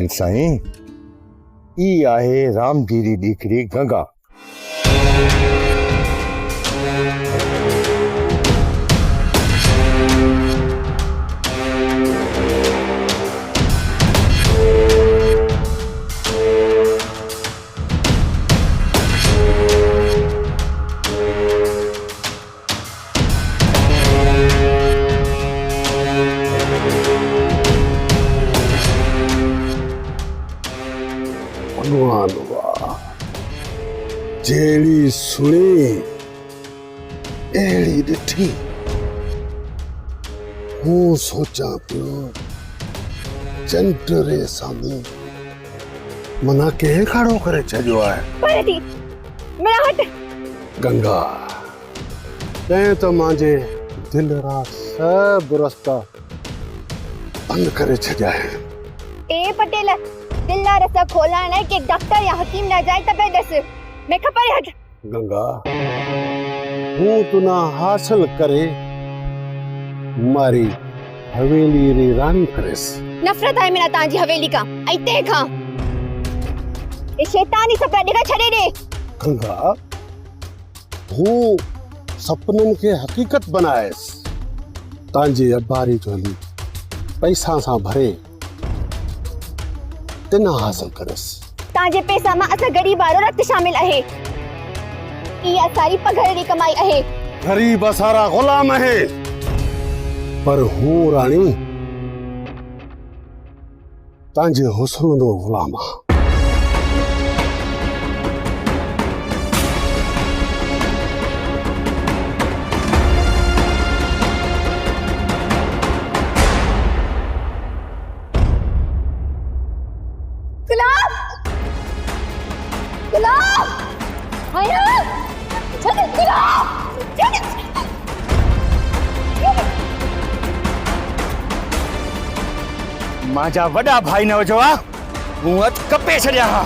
आहिनि साईं। ई आहे राम जी जी दीकरी गंगा। भगवान वाह, जेड़ी सुनी एड़ी डिठी। हूं सोचा पियो चंटरे सामी मना के खड़ो करे छजो है। परती मेरा हट गंगा तैं तो मांजे दिल रा सब रास्ता बंद करे छजा है। ए पटेल दिल्ला रस्ता खोलण है कि डॉक्टर या हकीम न जाए तबे दस मैं खपर हट। गंगा हूं तुना हासिल करे मारी हवेली री रानी करेस। नफरत है मेरा तांजी हवेली का ऐते खां ए शैतानी सपना दिखा छड़े दे। गंगा हूं सपनन के हकीकत बनाएस। तांजे अबारी झोली पैसा सा भरे तिना हासिल करस। तांजे पैसा में असा गरीब वारो रक्त शामिल है। ई असारी पघर री कमाई है। गरीब असारा गुलाम है पर हूं रानी तांजे हुस्न दो गुलाम। गुलाब गुलाब आया चल गुलाब चल। माजा वडा भाई न वजो आ हूं अत कपे छड़िया हा।